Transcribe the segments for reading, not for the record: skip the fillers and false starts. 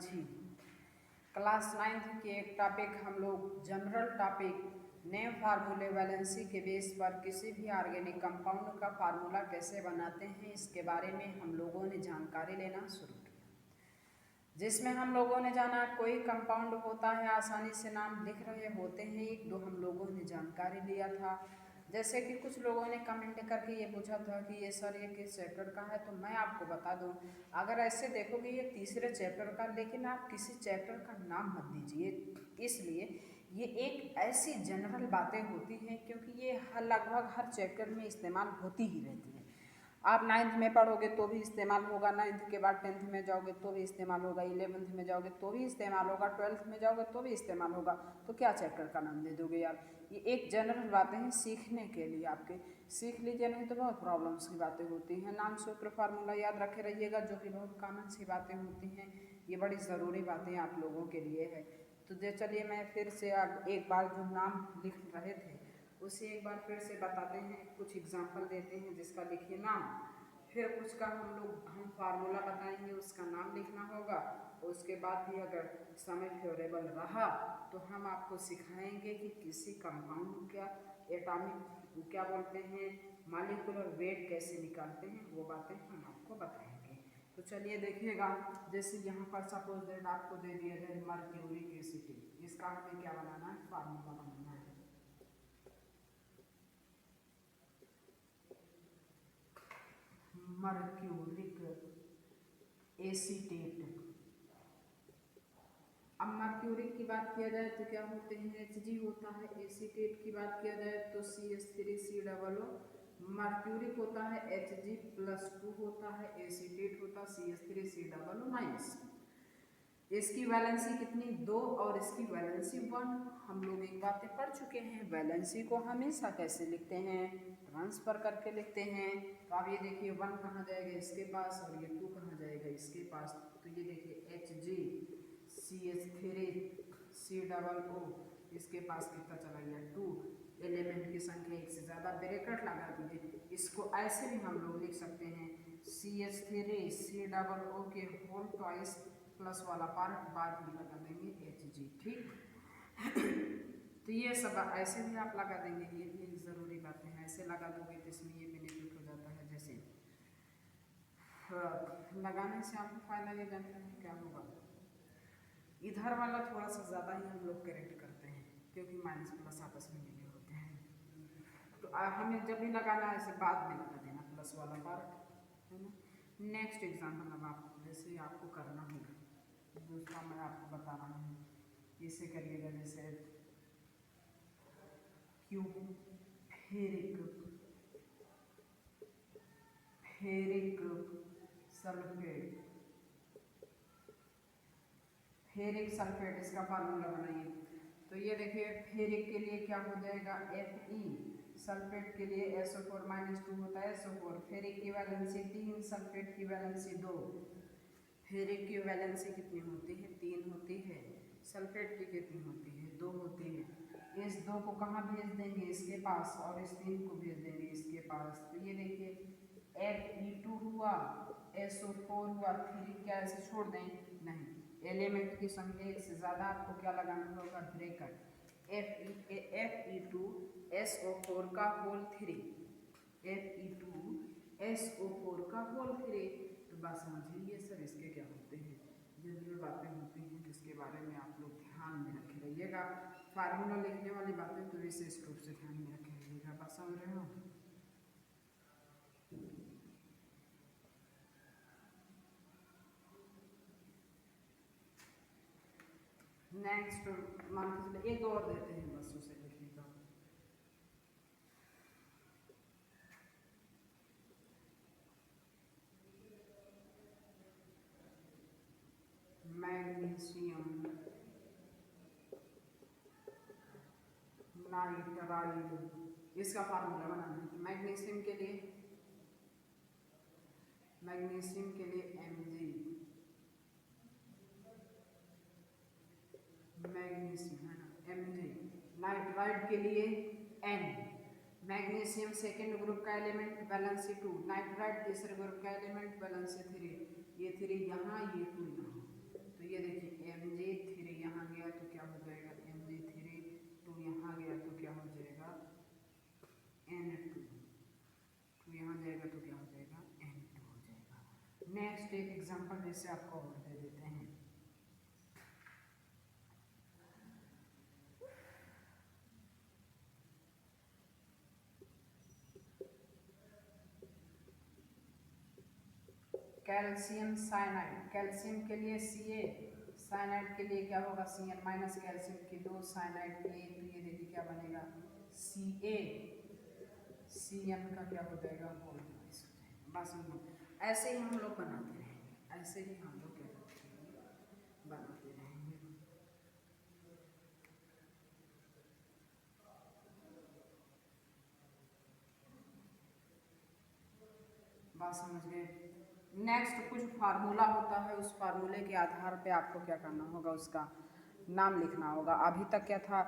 समझिए। Class 9th के एक टॉपिक हम लोग जनरल टॉपिक नेम फार्मूले वैलेंसी के बेस पर किसी भी ऑर्गेनिक कंपाउंड का फार्मूला कैसे बनाते हैं इसके बारे में हम लोगों ने जानकारी लेना शुरू किया, जिसमें हम लोगों ने जाना कोई कंपाउंड होता है, आसानी से नाम लिख रहे होते हैं। एक दो हम लोगों ने जानकारी लिया था, जैसे कि कुछ लोगों ने कमेंट करके ये पूछा था कि ये सर ये किस चैप्टर का है, तो मैं आपको बता दूं, अगर ऐसे देखोगे ये तीसरे चैप्टर का, लेकिन आप किसी चैप्टर का नाम मत दीजिए, इसलिए ये एक ऐसी जनरल बातें होती हैं क्योंकि ये लगभग हर चैप्टर में इस्तेमाल होती ही रहती है। आप 9th में पढ़ोगे तो भी इस्तेमाल होगा, 9th के बाद 10th में जाओगे तो भी इस्तेमाल होगा, 11th में जाओगे तो भी इस्तेमाल होगा, 12th में जाओगे तो भी इस्तेमाल होगा। तो क्या चैप्टर का नाम दे दोगे यार? ये एक जनरल बातें हैं सीखने के लिए, आपके सीख लीजिए, नहीं तो बहुत प्रॉब्लम्स की बातें होती हैं। नाम सूत्र फार्मूला याद रखे रहिएगा, जो कि बहुत कॉमन सी बातें होती हैं, ये बड़ी ज़रूरी बातें आप लोगों के लिए है। तो चलिए मैं फिर से एक बार जो नाम लिख रहे थे उसे एक बार फिर से बताते हैं, कुछ एग्जाम्पल देते हैं जिसका लिखिए नाम, फिर कुछ का हम फार्मूला बताएंगे, उसका नाम लिखना होगा। उसके बाद भी अगर समय फेवरेबल रहा तो हम आपको सिखाएंगे कि किसी कंपाउंड का एटॉमिक क्या बोलते हैं, मॉलिक्यूलर वेट कैसे निकालते हैं, वो बातें हम आपको बताएंगे। तो चलिए देखिएगा, जैसे यहाँ पर सपोज दैट आपको दे दिया जाए मर्क्यूरिक एसिड, इसका हमें क्या बनाना है, फार्मूला बनाना है। Mercuric acetate. अब मर्क्यूरिक की बात किया जाए तो क्या होते हैं, Hg होता है। एसीटेट की बात किया जाए तो CH3COO। मर्क्यूरिक होता है Hg+2 होता है, एसीटेट होता है CH3COO-। इसकी वैलेंसी कितनी, 2, और इसकी वैलेंसी 1। हम लोग एक बातें पढ़ चुके हैं, वैलेंसी को हमेशा कैसे लिखते हैं, ट्रांसफर करके लिखते हैं। तो आप ये देखिए 1 कहाँ जाएगा, इसके पास, और ये 2 कहाँ जाएगा, इसके पास। तो ये देखिए HgCH3COO, इसके पास कितना चला गया, 2। एलिमेंट की संख्या एक से ज़्यादा, ब्रैकेट लगा दिए। इसको ऐसे भी हम लोग लिख सकते हैं, CH3COO के होल ट्वाइस प्लस वाला पार्ट बाद में लगा देंगे Hg, ठीक। तो ये सब ऐसे भी आप लगा देंगे, ये भी एक ज़रूरी बात है, ऐसे लगा दोगे तो इसमें ये बेनिफिट हो जाता है। जैसे लगाने से आपको फायदा ये जानते हैं क्या होगा, इधर वाला थोड़ा सा ज़्यादा ही हम लोग करेक्ट करते हैं क्योंकि माइनस प्लस आपस में मिले होते हैं। तो हमें जब भी लगाना है ऐसे बाद में लगा देना प्लस वाला पार्ट, है ना। नेक्स्ट एग्जाम्पल अब आपको जैसे आपको करना होगा, दूसरा मैं आपको बता रहा हूँ, इसे करिएगा। जैसे फेरिक सल्फेट, फेरिक सल्फेट, इसका फार्मूला बनाइए। तो ये देखिए फेरिक के लिए क्या हो जाएगा, Fe, सल्फेट के लिए SO4-2 होता है, SO4। फेरिक की वैलेंसी 3, सल्फेट की वैलेंसी 2। फेरिक की वैलेंसी कितनी होती है, 3 होती है। सल्फेट की कितनी होती है, 2 होती है। इस 2 को कहाँ भेज देंगे, इसके पास, और इस 3 को भेज देंगे इसके पास। तो ये देखिए Fe2 हुआ, SO4 हुआ, 3 क्या ऐसे छोड़ दें, नहीं, एलिमेंट की संख्या एक से ज़्यादा, आपको क्या लगाना होगा, ब्रैकेट। Fe2SO4 का होल 3, Fe2SO4 का होल 3। तो बात समझिए सर, इसके क्या होते हैं, जनरल बातें होती हैं जिसके बारे में आप लोग ध्यान में रखे रहिएगा। फार्मूला लिखने वाली बातें तो विशेष रूप से ध्यान में रखे रहिएगा, बात समझ रहे हो। नेक्स्ट मान के चले एक और देते हैं बस उसे लिखने का, मैग्नीशियम नाइट्राइड, इसका फार्मूला बनाना है। मैग्नीशियम के लिए Mg, मैग्नीशियम है ना, Mg। नाइट्राइड के लिए N। मैग्नीशियम सेकेंड ग्रुप का एलिमेंट, वैलेंसी 2। नाइट्राइड तीसरे ग्रुप का एलिमेंट, वैलेंसी 3। ये 3 यहाँ, ये 2 यहाँ। तो ये देखिए Mg3 यहाँ गया तो क्या हो जाएगा Mg3, 2 यहाँ गया तो क्या हो जाएगा N2, 2 यहाँ जाएगा तो क्या हो जाएगा N2 हो जाएगा। नेक्स्ट एक एग्जांपल जैसे आपको और दे देते हैं। कैल्शियम साइनाइड, कैल्शियम के लिए Ca, साइनाइड के लिए क्या होगा Cn माइनस कैल्शियम की 2 साइनाइड के, तो ये देखिए क्या बनेगा Ca, Cn का क्या हो जाएगा होल ट्वाइस हो जाएगा। बस हम ऐसे ही हम लोग बनाते रहेंगे, ऐसे ही हम लोग क्या करते हैं बनाते रहेंगे। बात समझ गए। नेक्स्ट कुछ फार्मूला होता है, उस फार्मूले के आधार पे आपको क्या करना होगा, उसका नाम लिखना होगा। अभी तक क्या था,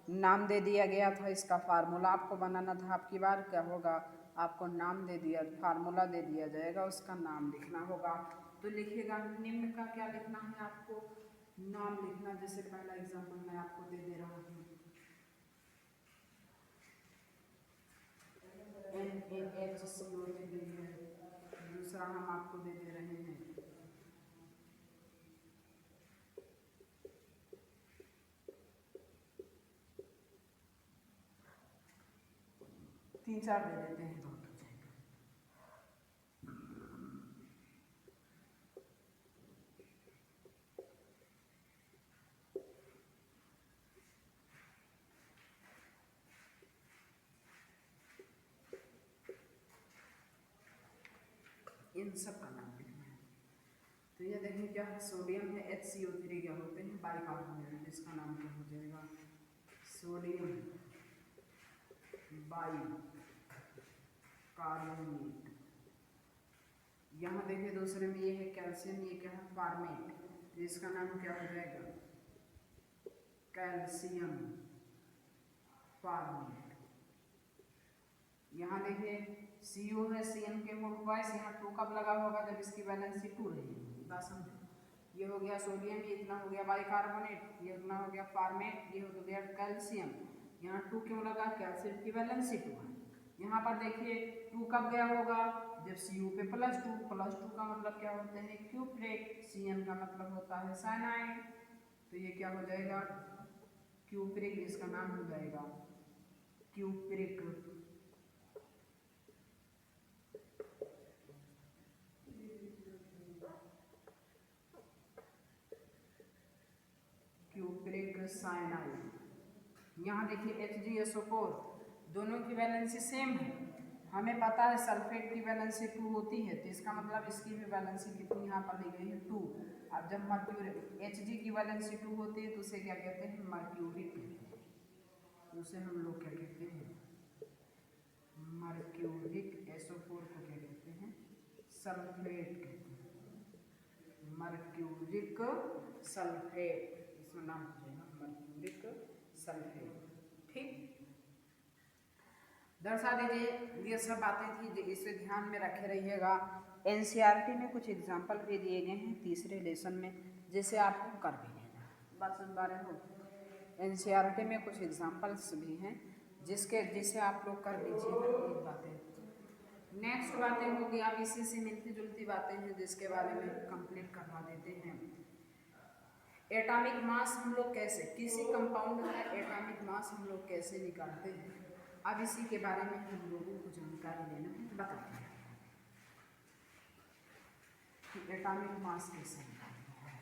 नाम दे दिया गया था, इसका फार्मूला आपको बनाना था। आपकी बार क्या होगा, आपको नाम दे दिया, फार्मूला दे दिया जाएगा, उसका नाम लिखना होगा। तो लिखिएगा निम्न का क्या लिखना है आपको, नाम लिखना। जैसे पहला एग्जाम्पल मैं आपको दे रहा हूँ NaHCO3 है, दूसरा हम आपको दे रहे हैं तीन चार दे देते हैं, बहुत हो जाएगा। इन सब का नाम लिखना है। तो ये देखिए क्या है, सोडियम है HCO3 क्या होते हैं बाइकार्बोनेट, इसका नाम क्या हो जाएगा सोडियम बाइकार्बोनेट। यहाँ देखिए दूसरे में ये है कैल्शियम, ये क्या है फार्मेट, तो इसका नाम क्या हो जाएगा कैल्शियम फार्मेट। यहाँ देखिए CO है Cn के होल ट्वाइस, यहाँ 2 कब लगा होगा जब इसकी वैलेंसी 2 रहेगी। बात समझे, ये हो गया सोडियम, ये इतना हो गया बाइकार्बोनेट, ये उतना हो गया फार्मेट, ये हो गया कैल्शियम। यहाँ 2 क्यों लगा, कैल्शियम की वैलेंसी 2 है। यहाँ पर देखिए 2 कब गया होगा जब CO पे +2, +2 का मतलब क्या होते हैं क्यूप्रिक, Cn का मतलब होता है साइनाइड, तो ये क्या हो जाएगा क्यूप्रिक, इसका नाम हो जाएगा क्यूप्रिक। Cupric cyanide. यहाँ देखिए HgSO4, दोनों की वैलेंसी सेम है। हमें पता है सल्फेट की वैलेंसी 2 होती है, तो इसका मतलब इसकी भी वैलेंसी कितनी यहाँ पर ली गई है 2। अब जब मर्क्यूरी Hg की वैलेंसी 2 होती है तो उसे क्या कहते हैं मर्क्यूरिक कहते हैं, उसे हम लोग क्या कहते हैं मर्क्यूरिक। SO4 को क्या कहते हैं सल्फेट कहते हैं, मर्क्यूरिक सल्फेट, इसका नाम हो जाएगा मर्क्यूरिक सल्फेट। ठीक, दर्शा दीजिए। ये सब बातें थी, इसे ध्यान में रखे रहिएगा। NCERT में कुछ एग्जाम्पल भी दिए गए हैं तीसरे लेसन में, जिसे आपको कर भी लेना। बात समझ पा रहे हो, NCERT में कुछ एग्जाम्पल्स भी हैं जिसे आप लोग कर लीजिएगा ये बातें। नेक्स्ट बातें होगी, अब इसी से मिलती जुलती बातें हैं जिसके बारे में कंप्लीट करवा देते हैं। एटॉमिक मास हम लोग कैसे, किसी कंपाउंड का एटॉमिक मास हम लोग कैसे निकालते हैं, अब इसी के बारे में हम लोगों को जानकारी लेना है। बताते हैं कि एटॉमिक मास कैसे निकालते हैं।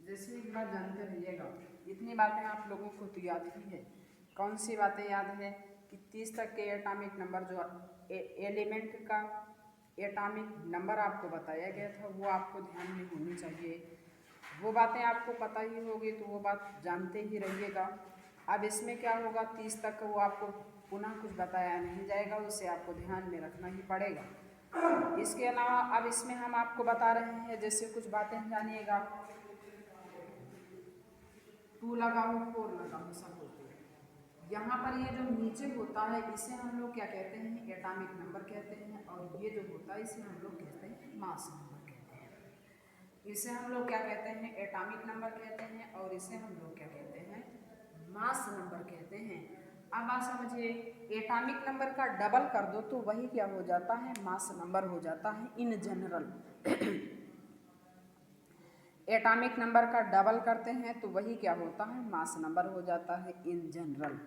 जैसे एक बात जानते रहिएगा, इतनी बातें आप लोगों को तो याद ही है। कौन सी बातें याद है कि 30 तक के एटॉमिक नंबर जो एलिमेंट का एटॉमिक नंबर आपको बताया गया था वो आपको ध्यान में होनी चाहिए। वो बातें आपको पता ही होगी तो वो बात जानते ही रहिएगा। अब इसमें क्या होगा 30 तक वो आपको पुनः कुछ बताया नहीं जाएगा, उसे आपको ध्यान में रखना ही पड़ेगा। इसके अलावा अब इसमें हम आपको बता रहे हैं, जैसे कुछ बातें जानिएगा, 2 लगाओ 4 लगाओ सब होते हैं। यहाँ पर ये जो नीचे होता है इसे हम लोग क्या कहते हैं, एटॉमिक नंबर कहते हैं, और ये जो होता है इसे हम लोग कहते हैं मास नंबर कहते हैं। इसे हम लोग क्या कहते हैं, एटॉमिक नंबर कहते हैं, और इसे हम लोग क्या कहते हैं, मास नंबर कहते हैं। अब आप समझिए, एटॉमिक नंबर का डबल कर दो तो वही क्या हो जाता है, मास नंबर हो जाता है इन जनरल। एटॉमिक नंबर का डबल करते हैं तो वही क्या होता है, मास नंबर हो जाता है इन जनरल।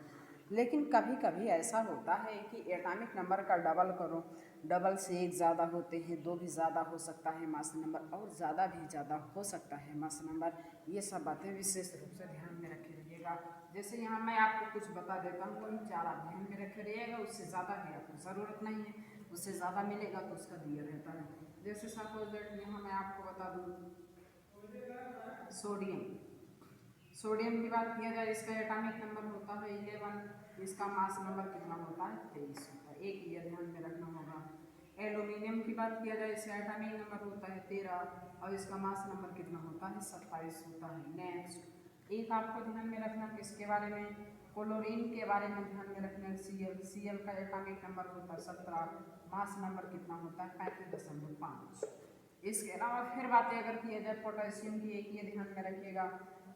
लेकिन कभी कभी ऐसा होता है कि एटॉमिक नंबर का डबल करो, डबल से एक ज़्यादा होते हैं, दो भी ज़्यादा हो सकता है मास नंबर, और ज़्यादा भी ज़्यादा हो सकता है मास नंबर। ये सब बातें विशेष रूप से ध्यान में रखे रहिएगा। जैसे यहाँ मैं आपको कुछ बता देता हूँ, वही चार आप ध्यान में रखे रहिएगा, उससे ज़्यादा की आपको ज़रूरत नहीं है, उससे ज़्यादा मिलेगा तो उसका दिया रहता है। जैसे सपोज दैट यहाँ मैं आपको बता दूँ, सोडियम, सोडियम की बात किया जाए, इसका एटॉमिक नंबर होता है 11, इसका मास नंबर कितना होता है, 23 होता है। एक ये ध्यान में रखना होगा। एल्यूमिनियम की बात किया जाए, इसका एटॉमिक नंबर होता है 13, और इसका मास नंबर कितना होता है, 27 होता है। नेक्स्ट एक आपको ध्यान में रखना किसके बारे में, क्लोरीन के बारे में ध्यान में रखना। Cl का एटॉमिक नंबर होता है 17, मास नंबर कितना होता है, 35.5। इसके अलावा फिर बातें अगर किया जाए पोटेशियम की, एक ये ध्यान में रखिएगा,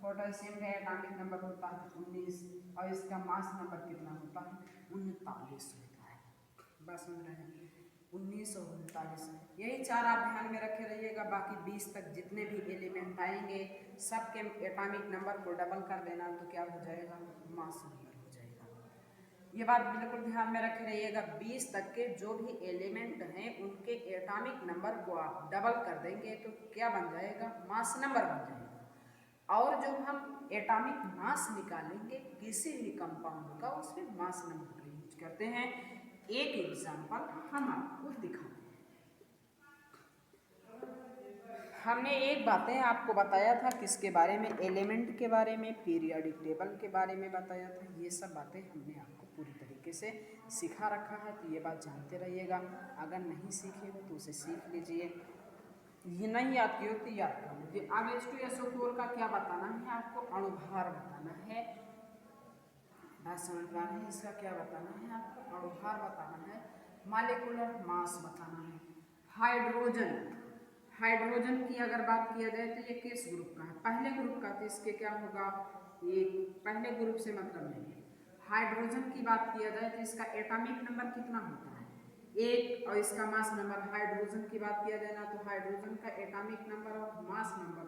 पोटेशियम का एटॉमिक नंबर होता है 19, और इसका मास नंबर कितना होता है, 39 होता है। बस समझ रहे हैं, 19 और 39। यही चार आप ध्यान में रखे रहिएगा। बाकी 20 तक जितने भी एलिमेंट आएंगे सबके एटॉमिक नंबर को डबल कर देना तो क्या हो जाएगा, मास नंबर हो जाएगा। ये बात बिल्कुल ध्यान में रखे रहिएगा। 20 तक के जो भी एलिमेंट हैं उनके एटॉमिक नंबर को आप डबल कर देंगे तो क्या बन जाएगा, मास नंबर बन जाएगा। और जब हम एटॉमिक मास निकालेंगे किसी भी कंपाउंड का, उसमें मास नंबर का यूज करते हैं। एक एग्जांपल हम आपको दिखाते हैं। हमने एक बातें आपको बताया था किसके बारे में, एलिमेंट के बारे में, पीरियोडिक टेबल के बारे में बताया था। ये सब बातें हमने आपको पूरी तरीके से सिखा रखा है, तो ये बात जानते रहिएगा। अगर नहीं सीखे हो तो उसे सीख लीजिए, ये नहीं आती हो तो याद कर लीजिए। अब H2SO4 का क्या बताना है आपको, अणुभार बताना है। बात समझ पा रहे हैं, इसका क्या बताना है आपको, अणुभार बताना है, मॉलिक्यूलर मास बताना है। हाइड्रोजन, हाइड्रोजन की अगर बात किया जाए तो ये किस ग्रुप का है, पहले ग्रुप का, तो इसके क्या होगा, ये पहले ग्रुप से मतलब नहीं है। हाइड्रोजन की बात किया जाए तो इसका एटॉमिक नंबर कितना होता है, 1, और इसका मास नंबर, हाइड्रोजन की बात किया जाए ना तो हाइड्रोजन का एटॉमिक नंबर और मास नंबर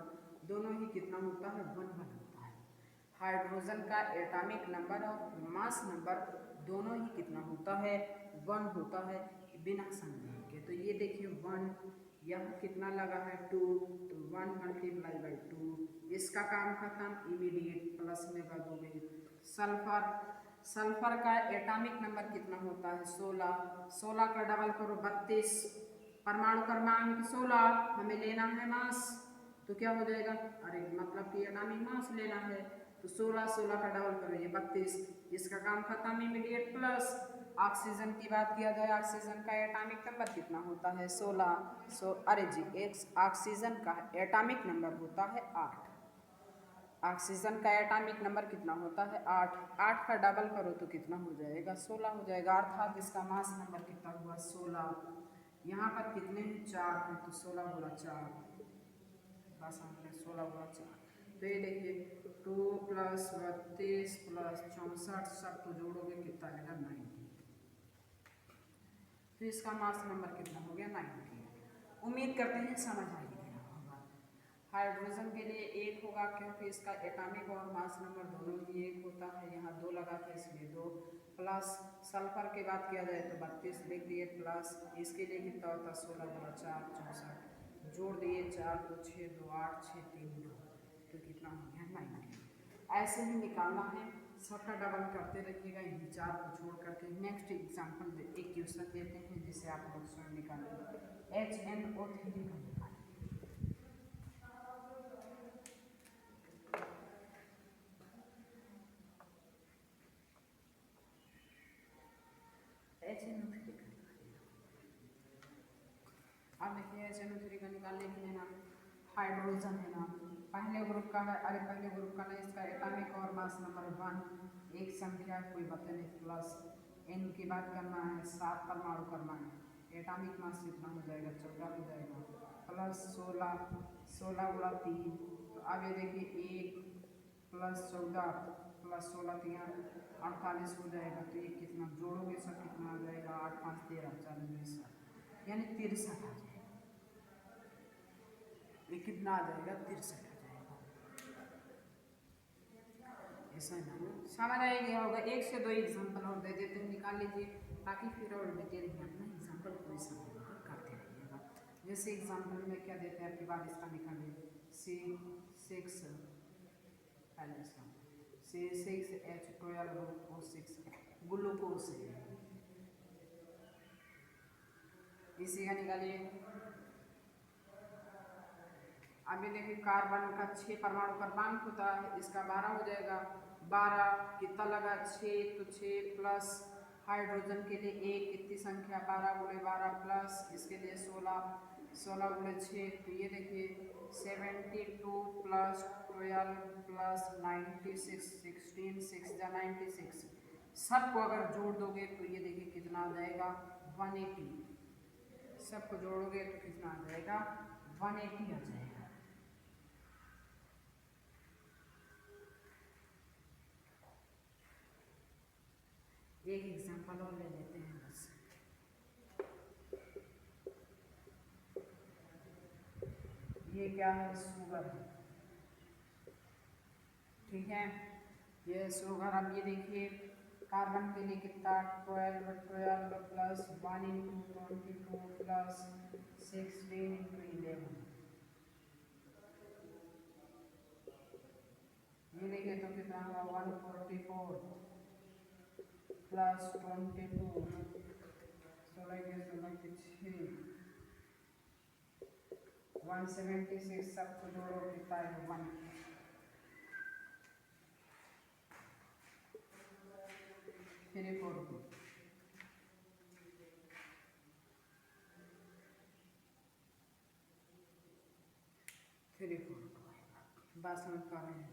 दोनों ही कितना होता है, 1 होता है। हाइड्रोजन का एटॉमिक नंबर और मास नंबर दोनों ही कितना होता है, 1 होता है, बिना संदेह के। तो ये देखिए 1, यहाँ कितना लगा है 2, तो 1 × 2, इसका काम खत्म, इमीडिएट प्लस में कर दोगे। सल्फर, सल्फर का एटॉमिक नंबर कितना होता है, 16, 16 का डबल करो 32, परमाणु क्रमांक 16, हमें लेना है मास, तो क्या हो जाएगा, अरे मतलब कि एटॉमिक मास लेना है, तो 16, 16 का डबल करो ये 32, इसका काम खत्म, इमीडिएट प्लस। ऑक्सीजन की बात किया जाए, ऑक्सीजन का एटॉमिक नंबर कितना होता है, 16, अरे जी, एक ऑक्सीजन का एटॉमिक नंबर होता है 8, ऑक्सीजन का एटॉमिक नंबर कितना होता है, 8, 8 का डबल करो तो कितना हो जाएगा, 16 हो जाएगा, अर्थात इसका मास नंबर कितना हुआ, 16। यहाँ पर कितने हैं, 4 हैं, तो 16 गुणा 4, बस हमने 16 गुणा 4, तो ये देखिए 2 + 32 + 64, सब तो जोड़ोगे कितना आएगा, 90, तो इसका मास नंबर कितना हो गया, 90। उम्मीद करते हैं समझ आ गया होगा। हाइड्रोजन के लिए 1 होगा क्योंकि इसका एटॉमिक और मास नंबर दोनों ही 1 होता है, यहाँ 2 लगा था इसलिए 2, प्लस सल्फर की बात किया जाए तो 32 लिख दिए, प्लस इसके लिए कितना होता है, 16 गुणा 4, 64, जोड़ दिए 4 2 6 2 8 6 3 2, तो कितना हो गया, 90। ऐसे ही निकालना है, सबका डबल करते रहिएगा, इन 4 को छोड़ करके। नेक्स्ट एग्जाम्पल एक क्वेश्चन देते हैं जिसे आप लोग स्वयं निकालेंगे, HNO3 का निकालें। HNO3 का निकालिए। अब देखिए HNO3 का निकालने के लिए ना हाइड्रोजन है ना, पहले ग्रुप का है, अरे पहले ग्रुप का नहीं, इसका एटॉमिक और मास नंबर 1 एक संख्या कोई बता नहीं, प्लस n की बात करना है, 7 परमाणु करना है, एटॉमिक मास कितना हो जाएगा 14 हो जाएगा, प्लस 16 गुणा 3, तो अब ये देखिए 1 प्लस 14 प्लस 16 3 48 हो जाएगा, तो ये कितना जोड़ोगे सब कितना आ जाएगा 8 5 13 40 20 यानी 63 आ जाएगा, ये कितना आ जाएगा 63 आ जाएगा। ऐसा ना समझ आएगी होगा। 1 से 2 एग्जाम्पल और दे देते हैं, निकाल लीजिए, बाकी फिर और डिटेल में अपना एग्जाम्पल पूरी समझ करते रहिएगा। जैसे एग्जाम्पल में क्या देते हैं आपके बाद इसका निकालिए, C6 पहले इसका C6H12O6 ग्लूकोज है, इसी का निकालिए। अभी देखिए कार्बन का 6 परमाणु क्रमांक होता है, इसका 12 हो जाएगा, 12 कितना लगा 6, तो 6 प्लस हाइड्रोजन के लिए 1 कितनी संख्या 12 गुणे 12 प्लस इसके लिए 16 गुणे 6, तो ये देखिए 72 प्लस 12 प्लस 96 16 6 जा 96, सबको अगर जोड़ दोगे तो ये देखिए कितना आ जाएगा 180, सबको जोड़ोगे तो कितना आ जाएगा 180 आ जाएगा। एक एग्जांपल और ले लेते हैं बस, ये क्या है शुगर है, ठीक है, ये शुगर। अब ये देखिए कार्बन के लिए कितना 12 प्लस 1 × 22 प्लस 16 × 11, ये देखिए तो कितना होगा 144 प्लस 22 16 के 6 176, सबको जोड़ो कितना है 1 342 बस समझ पा रहे हैं।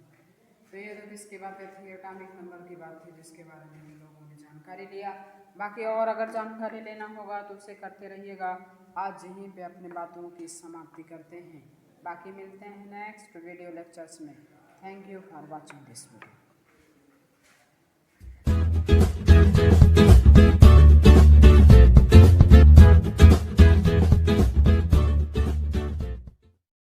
तो ये तो किसकी बातें थी, एटॉमिक नंबर की बात थी, जिसके बारे में हम लोगों ने जानकारी लिया। बाकी और अगर जानकारी लेना होगा तो उसे करते रहिएगा। आज यहीं पे अपने बातों की समाप्ति करते हैं, बाकी मिलते हैं नेक्स्ट वीडियो लेक्चर्स में। Thank you for watching this video.